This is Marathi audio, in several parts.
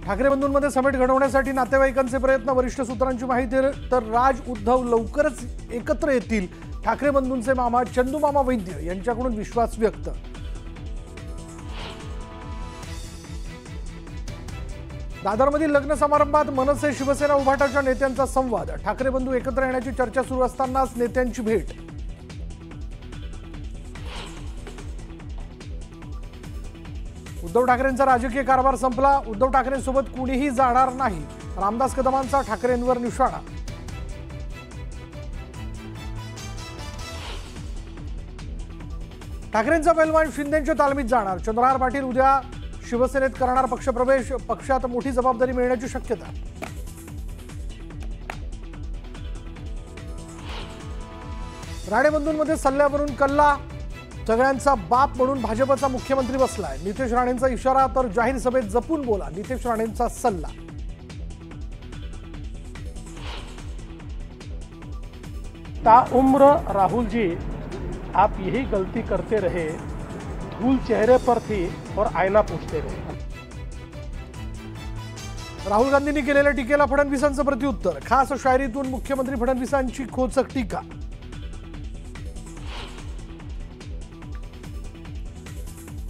ठाकरे बंधूंमध्ये समेट घडवण्यासाठी नातेवाईकांचे प्रयत्न, वरिष्ठ सूत्रांची माहिती। तर राज उद्धव लवकरच एकत्र येतील, ठाकरे बंधूंचे मामा चंदू मामा वैद्य यांच्याकडून विश्वास व्यक्त। दादरमधील लग्न समारंभात मनसे शिवसेना उभाटाच्या नेत्यांचा संवाद, ठाकरे बंधू एकत्र येण्याची चर्चा सुरू असतानाच नेत्यांची भेट। उद्धव ठाकरेंचा राजकीय कारभार संपला, उद्धव ठाकरेंसोबत कुणीही जाणार नाही, रामदास कदमांचा ठाकरेंवर निशाणा। ठाकरेंचा पैलवान शिंदेंच्या तालमीत जाणार, चंद्रहार पाटील उद्या शिवसेनेत करणार पक्षप्रवेश, पक्षात मोठी जबाबदारी मिळण्याची शक्यता। राणे बंधूंमध्ये सल्ल्यावरून कल्ला, सगळ्यांचा बाप म्हणून भाजपचा मुख्यमंत्री बसलाय, नितेश राणेंचा इशारा, तर जाहीर सभेत जपून बोला, नितेश राणेंचा सल्ला। ताउम्र राहुल जी, आप यही गलती करते रहे, धूल चेहरे पर थी और आईना पूछते रहे। राहुल गांधींनी केलेल्या टीकेला फडणवीसांचं प्रत्युत्तर, खास शायरीतून मुख्यमंत्री फडणवीसांची खोचक टीका।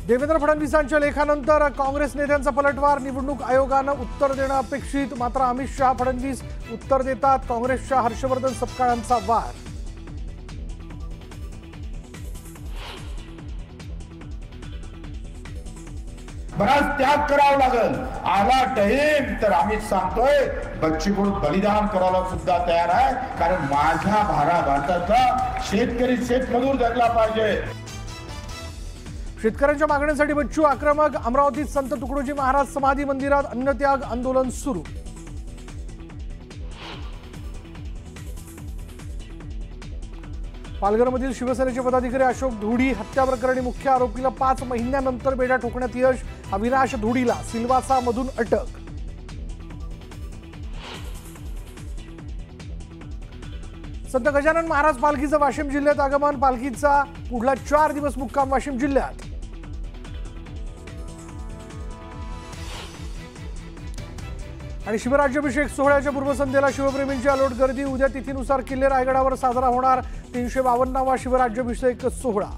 देवेंद्र फडणवीसांच्या लेखानंतर काँग्रेस नेत्यांचा पलटवार, निवडणूक आयोगानं उत्तर देणं अपेक्षित, मात्र अमित शहा फडणवीस उत्तर देतात, काँग्रेसच्या हर्षवर्धन सपकाळांचा वार। बराच त्याग करावा लागेल, आला टाइम तर आम्ही सांगतोय बच्चूकडून बलिदान करायला सुद्धा तयार आहे, कारण माझ्या भारताचा शेतकरी शेतमजूर जगला पाहिजे। शेतकऱ्यांच्या मागण्यांसाठी बच्चू आक्रमक, अमरावतीत संत तुकडोजी महाराज समाधी मंदिरात अन्नत्याग आंदोलन सुरू। पालघरमधील शिवसेनेचे पदाधिकारी अशोक धुडी हत्या प्रकरणी मुख्य आरोपीला 5 महिन्यानंतर बेड्या ठोकण्यात यश, अविनाश धुडीला सिल्वासा मधून अटक। संत गजानन महाराज पालखीचं वाशिम जिल्ह्यात आगमन, पालखीचा पुढला 4 दिवस मुक्काम वाशिम जिल्ह्यात। आणि शिवराज्याभिषेक सोहळ्याच्या पूर्वसंध्येला शिवप्रेमींची अलोट गर्दी, उद्या तिथीनुसार किल्ले रायगडावर साजरा होणार 352वा शिवराज्याभिषेक सोहळा।